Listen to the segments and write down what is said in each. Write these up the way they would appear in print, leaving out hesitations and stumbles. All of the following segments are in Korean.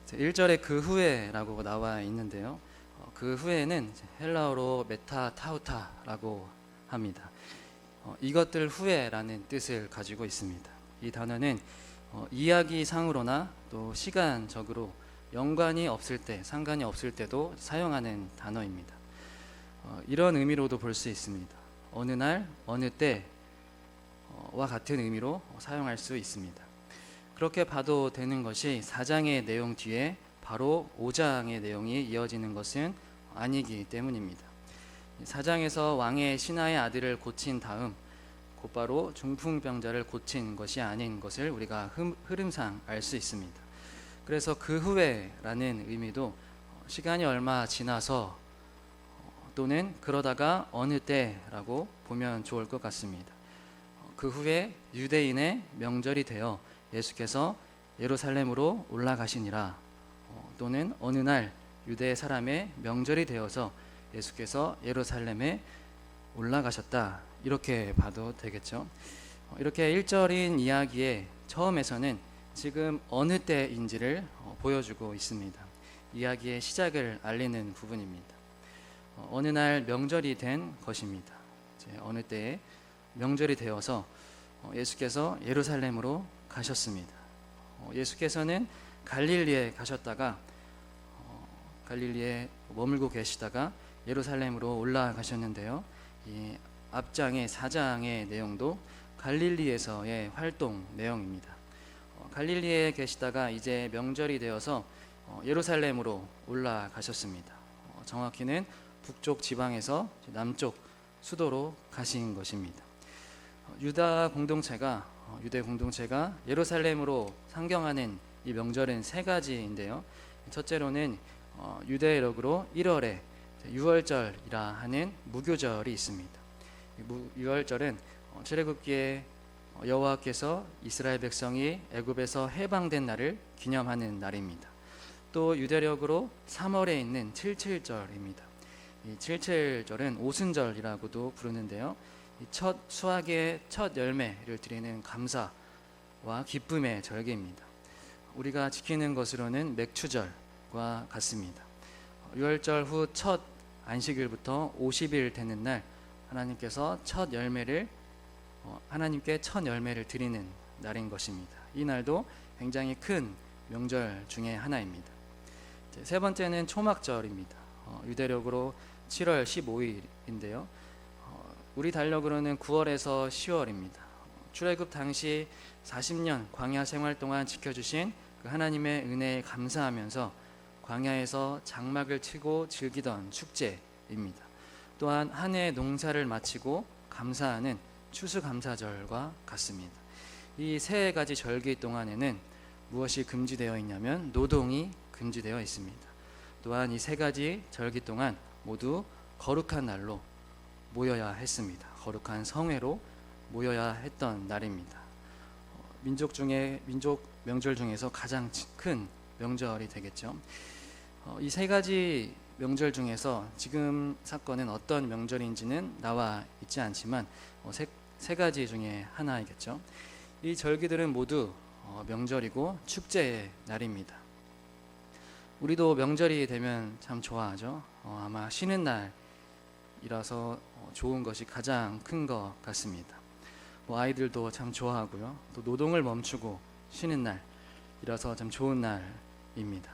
1절에 그 후에라고 나와 있는데요. 그 후에는 헬라어로 메타타우타라고 합니다. 이것들 후에라는 뜻을 가지고 있습니다. 이 단어는 이야기상으로나 또 시간적으로 연관이 없을 때, 상관이 없을 때도 사용하는 단어입니다. 이런 의미로도 볼 수 있습니다. 어느 날, 어느 때와 같은 의미로 사용할 수 있습니다. 그렇게 봐도 되는 것이 4장의 내용 뒤에 바로 5장의 내용이 이어지는 것은 아니기 때문입니다. 4장에서 왕의 신하의 아들을 고친 다음 곧바로 중풍병자를 고친 것이 아닌 것을 우리가 흐름상 알 수 있습니다. 그래서 그 후에라는 의미도 시간이 얼마 지나서 또는 그러다가 어느 때라고 보면 좋을 것 같습니다. 그 후에 유대인의 명절이 되어 예수께서 예루살렘으로 올라가시니라, 또는 어느 날 유대 사람의 명절이 되어서 예수께서 예루살렘에 올라가셨다, 이렇게 봐도 되겠죠. 이렇게 1절인 이야기의 처음에서는 지금 어느 때인지를 보여주고 있습니다. 이야기의 시작을 알리는 부분입니다. 어느 날 명절이 된 것입니다. 어느 때에 명절이 되어서 예수께서 예루살렘으로 가셨습니다. 예수께서는 갈릴리에 가셨다가 갈릴리에 머물고 계시다가 예루살렘으로 올라가셨는데요. 이 앞장의 4장의 내용도 갈릴리에서의 활동 내용입니다. 갈릴리에 계시다가 이제 명절이 되어서 예루살렘으로 올라가셨습니다. 정확히는 북쪽 지방에서 남쪽 수도로 가신 것입니다. 유대 공동체가 예루살렘으로 상경하는 이 명절은 세 가지인데요. 첫째로는 유대력으로 1월에 유월절이라 하는 무교절이 있습니다. 유월절은 출애굽기에 여호와께서 이스라엘 백성이 애굽에서 해방된 날을 기념하는 날입니다. 또 유대력으로 3월에 있는 칠칠절입니다. 이 칠칠절은 오순절이라고도 부르는데요. 첫 수확의 첫 열매를 드리는 감사와 기쁨의 절기입니다. 우리가 지키는 것으로는 맥추절과 같습니다. 유월절 후 첫 안식일부터 50일 되는 날 하나님께서 하나님께 첫 열매를 드리는 날인 것입니다. 이 날도 굉장히 큰 명절 중에 하나입니다. 세 번째는 초막절입니다. 유대력으로 7월 15일인데요. 우리 달력으로는 9월에서 10월입니다. 출애굽 당시 40년 광야 생활 동안 지켜주신 그 하나님의 은혜에 감사하면서 광야에서 장막을 치고 즐기던 축제입니다. 또한 한 해 농사를 마치고 감사하는 추수감사절과 같습니다. 이 세 가지 절기 동안에는 무엇이 금지되어 있냐면 노동이 금지되어 있습니다. 또한 이 세 가지 절기 동안 모두 거룩한 날로 모여야 했습니다. 거룩한 성회로 모여야 했던 날입니다. 민족 명절 중에서 가장 큰 명절이 되겠죠. 이 세 가지 명절 중에서 지금 사건은 어떤 명절인지는 나와 있지 않지만 세 가지 중에 하나이겠죠. 이 절기들은 모두 명절이고 축제의 날입니다. 우리도 명절이 되면 참 좋아하죠. 아마 쉬는 날이라서 좋은 것이 가장 큰 것 같습니다. 아이들도 참 좋아하고요. 또 노동을 멈추고 쉬는 날이라서 참 좋은 날입니다.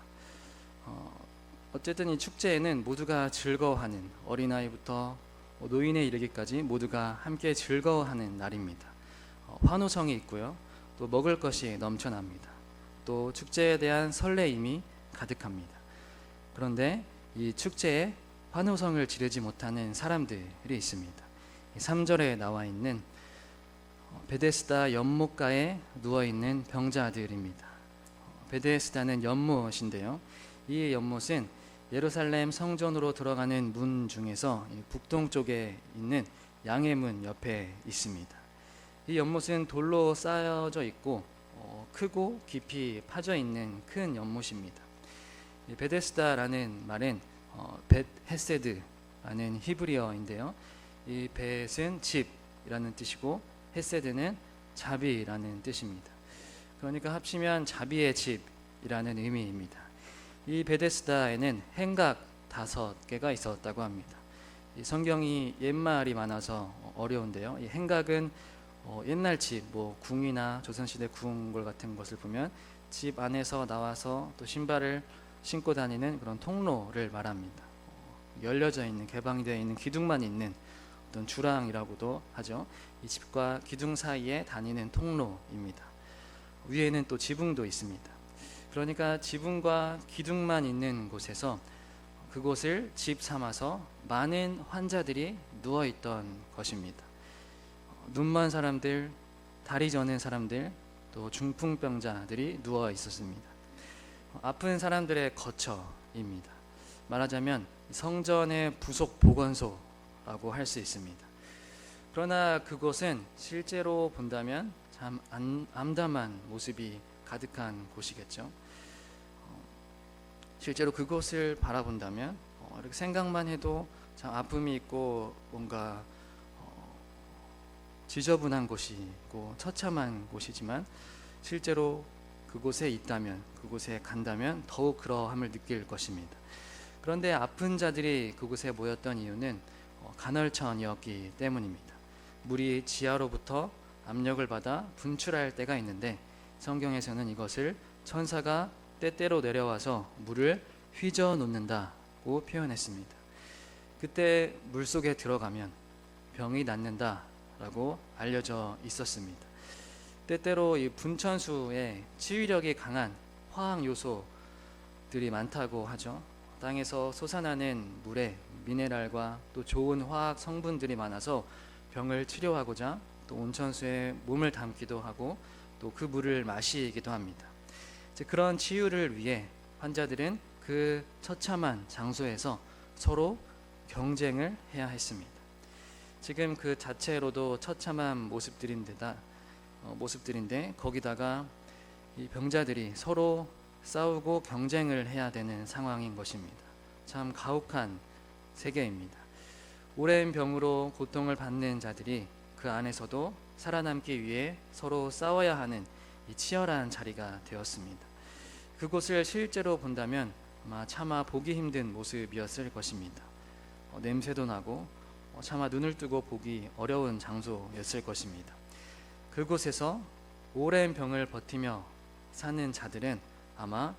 어쨌든 이 축제에는 모두가 즐거워하는, 어린아이부터 노인에 이르기까지 모두가 함께 즐거워하는 날입니다. 환호성이 있고요. 또 먹을 것이 넘쳐납니다. 또 축제에 대한 설레임이 가득합니다. 그런데 이 축제에 환호성을 지르지 못하는 사람들이 있습니다. 3절에 나와 있는 베데스다 연못가에 누워있는 병자들입니다. 베데스다는 연못인데요. 이 연못은 예루살렘 성전으로 들어가는 문 중에서 북동쪽에 있는 양의 문 옆에 있습니다. 이 연못은 돌로 쌓여져 있고 크고 깊이 파져 있는 큰 연못입니다. 베데스다라는 말은 벳 헤세드라는 히브리어인데요. 이 벳은 집이라는 뜻이고 헤세드는 자비라는 뜻입니다. 그러니까 합치면 자비의 집이라는 의미입니다. 이 베데스다에는 행각 5개가 있었다고 합니다. 이 성경이 옛말이 많아서 어려운데요. 이 행각은 옛날 집, 뭐 궁이나 조선시대 궁궐 같은 것을 보면 집 안에서 나와서 또 신발을 신고 다니는 그런 통로를 말합니다. 열려져 있는, 개방되어 있는 기둥만 있는 어떤 주랑이라고도 하죠. 이 집과 기둥 사이에 다니는 통로입니다. 위에는 또 지붕도 있습니다. 그러니까 지붕과 기둥만 있는 곳에서 그곳을 집 삼아서 많은 환자들이 누워 있던 것입니다. 눈먼 사람들, 다리 저는 사람들, 또 중풍병자들이 누워 있었습니다. 아픈 사람들의 거처입니다. 말하자면 성전의 부속 보건소라고 할 수 있습니다. 그러나 그곳은 실제로 본다면 참 암담한 모습이 가득한 곳이겠죠. 실제로 그곳을 바라본다면 이렇게 생각만 해도 참 아픔이 있고 뭔가 지저분한 곳이고 처참한 곳이지만 실제로 그곳에 있다면, 그곳에 간다면 더욱 그러함을 느낄 것입니다. 그런데 아픈 자들이 그곳에 모였던 이유는 간헐천이었기 때문입니다. 물이 지하로부터 압력을 받아 분출할 때가 있는데 성경에서는 이것을 천사가 때때로 내려와서 물을 휘저 놓는다고 표현했습니다. 그때 물속에 들어가면 병이 낫는다라고 알려져 있었습니다. 때때로 이 분천수에 치유력이 강한 화학 요소들이 많다고 하죠. 땅에서 솟아나는 물에 미네랄과 또 좋은 화학 성분들이 많아서 병을 치료하고자 또 온천수에 몸을 담기도 하고 또 그 물을 마시기도 합니다. 그런 치유를 위해 환자들은 그 처참한 장소에서 서로 경쟁을 해야 했습니다. 지금 그 자체로도 처참한 모습들인데 거기다가 이 병자들이 서로 싸우고 경쟁을 해야 되는 상황인 것입니다. 참 가혹한 세계입니다. 오랜 병으로 고통을 받는 자들이 그 안에서도 살아남기 위해 서로 싸워야 하는 이 치열한 자리가 되었습니다. 그곳을 실제로 본다면 아마 차마 보기 힘든 모습이었을 것입니다. 냄새도 나고 차마 눈을 뜨고 보기 어려운 장소였을 것입니다. 그곳에서 오랜 병을 버티며 사는 자들은 아마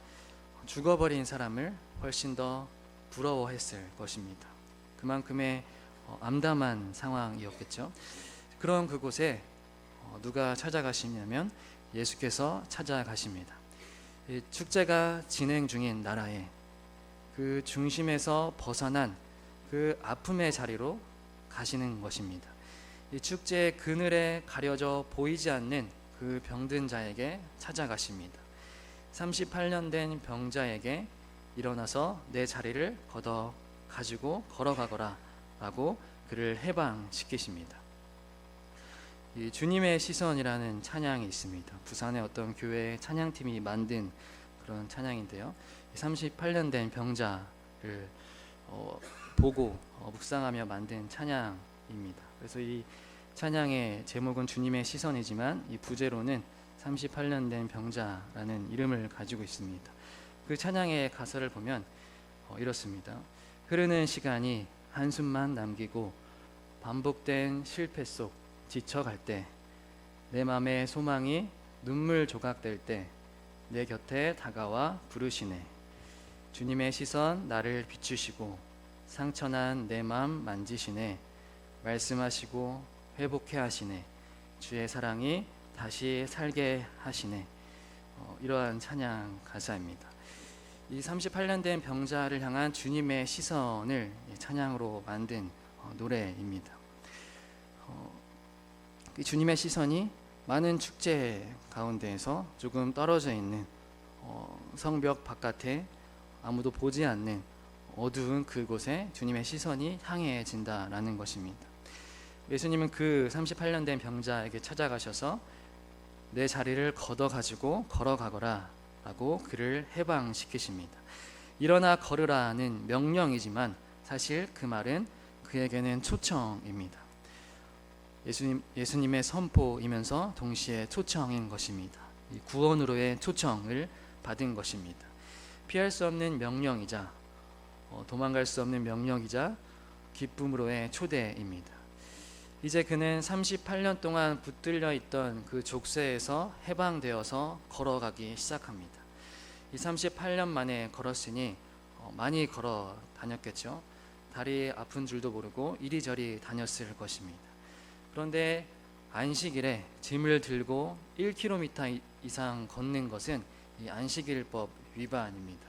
죽어버린 사람을 훨씬 더 부러워했을 것입니다. 그만큼의 암담한 상황이었겠죠. 그런 그곳에 누가 찾아가시냐면 예수께서 찾아가십니다. 축제가 진행 중인 나라에 그 중심에서 벗어난 그 아픔의 자리로 가시는 것입니다. 이 축제의 그늘에 가려져 보이지 않는 그 병든 자에게 찾아가십니다. 38년 된 병자에게 일어나서 내 자리를 걷어 가지고 걸어가거라 라고 그를 해방시키십니다. 이 주님의 시선이라는 찬양이 있습니다. 부산의 어떤 교회 찬양팀이 만든 그런 찬양인데요. 38년 된 병자를 보고 묵상하며 만든 찬양입니다. 그래서 이 찬양의 제목은 주님의 시선이지만 이 부제로는 38년 된 병자라는 이름을 가지고 있습니다. 그 찬양의 가사를 보면 이렇습니다. 흐르는 시간이 한숨만 남기고 반복된 실패 속 지쳐갈 때, 내 맘의 소망이 눈물 조각될 때 내 곁에 다가와 부르시네. 주님의 시선 나를 비추시고 상처난 내 맘 만지시네. 말씀하시고 회복해 하시네. 주의 사랑이 다시 살게 하시네. 이러한 찬양 가사입니다. 이 38년 된 병자를 향한 주님의 시선을 찬양으로 만든 노래입니다. 주님의 시선이 많은 축제 가운데에서 조금 떨어져 있는 성벽 바깥에 아무도 보지 않는 어두운 그곳에 주님의 시선이 향해진다라는 것입니다. 예수님은 그 38년 된 병자에게 찾아가셔서 내 자리를 걷어가지고 걸어가거라 라고 그를 해방시키십니다. 일어나 걸으라는 명령이지만 사실 그 말은 그에게는 초청입니다. 예수님의 선포이면서 동시에 초청인 것입니다. 구원으로의 초청을 받은 것입니다. 피할 수 없는 명령이자 도망갈 수 없는 명령이자 기쁨으로의 초대입니다. 이제 그는 38년 동안 붙들려 있던 그 족쇄에서 해방되어서 걸어가기 시작합니다. 이 38년 만에 걸었으니 많이 걸어 다녔겠죠. 다리 아픈 줄도 모르고 이리저리 다녔을 것입니다. 그런데 안식일에 짐을 들고 1km 이상 걷는 것은 이 안식일법 위반입니다.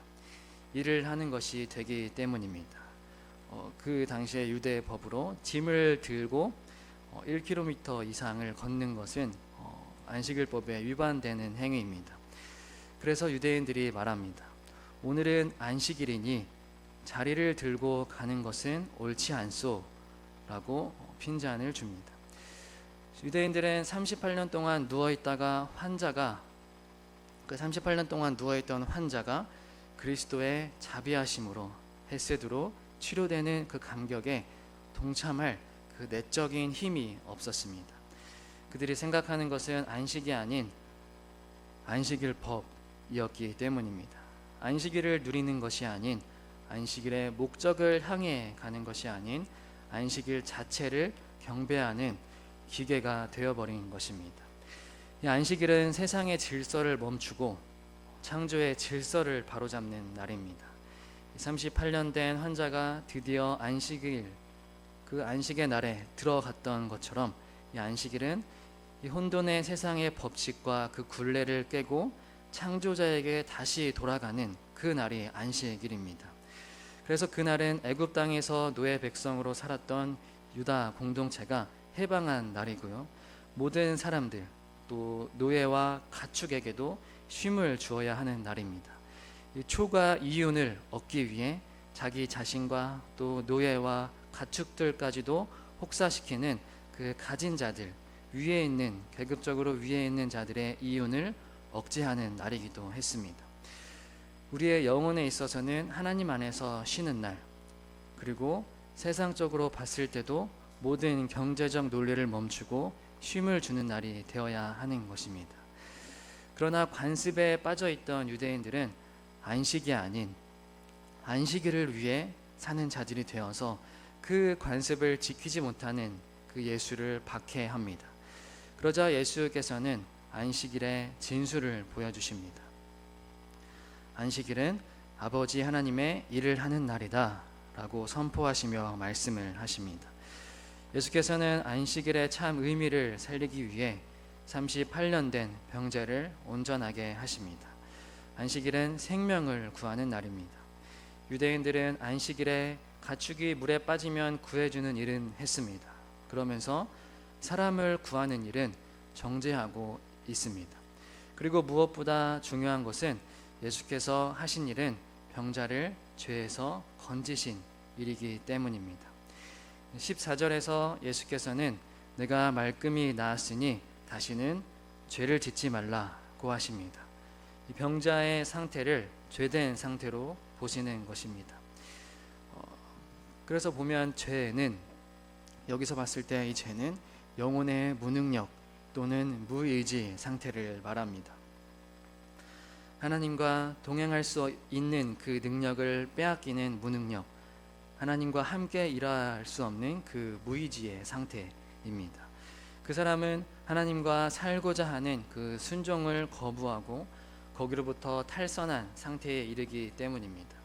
일을 하는 것이 되기 때문입니다. 그 당시의 유대 법으로 짐을 들고 1km 이상을 걷는 것은 안식일법에 위반되는 행위입니다. 그래서 유대인들이 말합니다. 오늘은 안식일이니 자리를 들고 가는 것은 옳지 않소 라고 핀잔을 줍니다. 유대인들은 38년 동안 누워있다가 그 38년 동안 누워있던 환자가 그리스도의 자비하심으로 헤세드로 치료되는 그 감격에 동참할 그 내적인 힘이 없었습니다. 그들이 생각하는 것은 안식이 아닌 안식일법이었기 때문입니다. 안식일을 누리는 것이 아닌 안식일의 목적을 향해 가는 것이 아닌 안식일 자체를 경배하는 기계가 되어버린 것입니다. 이 안식일은 세상의 질서를 멈추고 창조의 질서를 바로잡는 날입니다. 38년 된 환자가 드디어 그 안식의 날에 들어갔던 것처럼 이 안식일은 이 혼돈의 세상의 법칙과 그 굴레를 깨고 창조자에게 다시 돌아가는 그 날이 안식일입니다. 그래서 그날은 애굽 땅에서 노예 백성으로 살았던 유다 공동체가 해방한 날이고요. 모든 사람들 또 노예와 가축에게도 쉼을 주어야 하는 날입니다. 이 초과 이윤을 얻기 위해 자기 자신과 또 노예와 가축들까지도 혹사시키는 그 가진 자들, 계급적으로 위에 있는 자들의 이윤을 억제하는 날이기도 했습니다. 우리의 영혼에 있어서는 하나님 안에서 쉬는 날, 그리고 세상적으로 봤을 때도 모든 경제적 논리를 멈추고 쉼을 주는 날이 되어야 하는 것입니다. 그러나 관습에 빠져있던 유대인들은 안식이 아닌 안식일을 위해 사는 자들이 되어서 그 관습을 지키지 못하는 그 예수를 박해합니다. 그러자 예수께서는 안식일의 진수를 보여주십니다. 안식일은 아버지 하나님의 일을 하는 날이다 라고 선포하시며 말씀을 하십니다. 예수께서는 안식일의 참 의미를 살리기 위해 38년 된 병자를 온전하게 하십니다. 안식일은 생명을 구하는 날입니다. 유대인들은 안식일에 가축이 물에 빠지면 구해주는 일은 했습니다. 그러면서 사람을 구하는 일은 정죄하고 있습니다. 그리고 무엇보다 중요한 것은 예수께서 하신 일은 병자를 죄에서 건지신 일이기 때문입니다. 14절에서 예수께서는 내가 말끔히 나았으니 다시는 죄를 짓지 말라고 하십니다. 이 병자의 상태를 죄된 상태로 보시는 것입니다. 그래서 보면 죄는 여기서 봤을 때 이 죄는 영혼의 무능력 또는 무의지 상태를 말합니다. 하나님과 동행할 수 있는 그 능력을 빼앗기는 무능력, 하나님과 함께 일할 수 없는 그 무의지의 상태입니다. 그 사람은 하나님과 살고자 하는 그 순종을 거부하고 거기로부터 탈선한 상태에 이르기 때문입니다.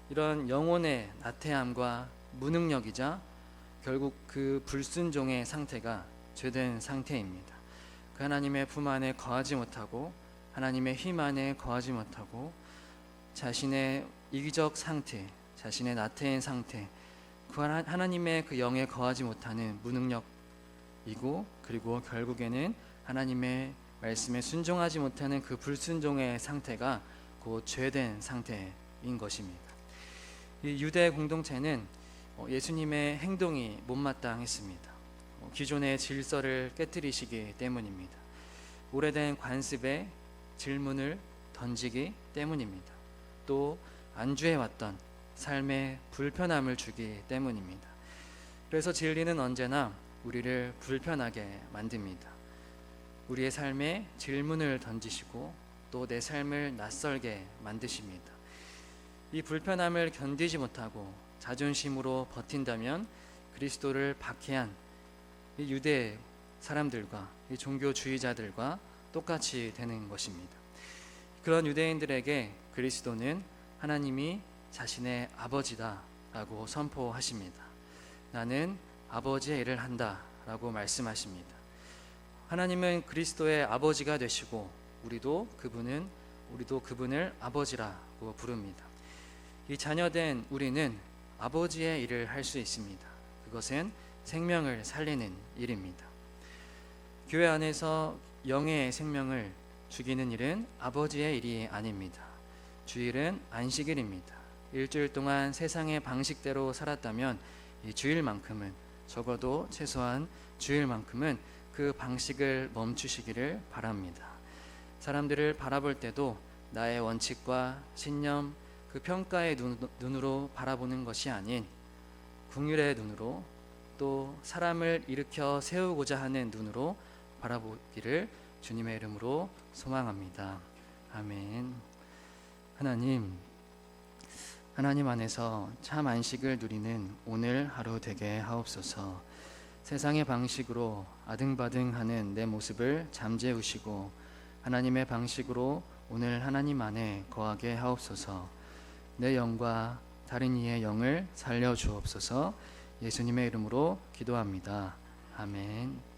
이런 영혼의 나태함과 무능력이자 결국 그 불순종의 상태가 죄된 상태입니다. 그 하나님의 품 안에 거하지 못하고 하나님의 힘 안에 거하지 못하고 자신의 이기적 상태, 자신의 나태한 상태, 그 하나님의 그 영에 거하지 못하는 무능력이고, 그리고 결국에는 하나님의 말씀에 순종하지 못하는 그 불순종의 상태가 곧 죄된 상태인 것입니다. 이 유대 공동체는 예수님의 행동이 못마땅했습니다. 기존의 질서를 깨뜨리시기 때문입니다. 오래된 관습에 질문을 던지기 때문입니다. 또 안주해왔던 삶의 불편함을 주기 때문입니다. 그래서 진리는 언제나 우리를 불편하게 만듭니다. 우리의 삶에 질문을 던지시고 또 내 삶을 낯설게 만드십니다. 이 불편함을 견디지 못하고 자존심으로 버틴다면 그리스도를 박해한 이 유대 사람들과 이 종교주의자들과 똑같이 되는 것입니다. 그런 유대인들에게 그리스도는 하나님이 자신의 아버지다라고 선포하십니다. 나는 아버지의 일을 한다라고 말씀하십니다. 하나님은 그리스도의 아버지가 되시고 우리도 그분을 아버지라고 부릅니다. 이 자녀된 우리는 아버지의 일을 할 수 있습니다. 그것은 생명을 살리는 일입니다. 교회 안에서 영의 생명을 죽이는 일은 아버지의 일이 아닙니다. 주일은 안식일입니다. 일주일 동안 세상의 방식대로 살았다면 이 주일만큼은, 적어도 최소한 주일만큼은 그 방식을 멈추시기를 바랍니다. 사람들을 바라볼 때도 나의 원칙과 신념, 그 평가의 눈으로 바라보는 것이 아닌 긍휼의 눈으로, 또 사람을 일으켜 세우고자 하는 눈으로 바라보기를 주님의 이름으로 소망합니다. 아멘. 하나님 안에서 참 안식을 누리는 오늘 하루 되게 하옵소서. 세상의 방식으로 아등바등하는 내 모습을 잠재우시고 하나님의 방식으로 오늘 하나님 안에 거하게 하옵소서. 내 영과 다른 이의 영을 살려 주옵소서. 예수님의 이름으로 기도합니다. 아멘.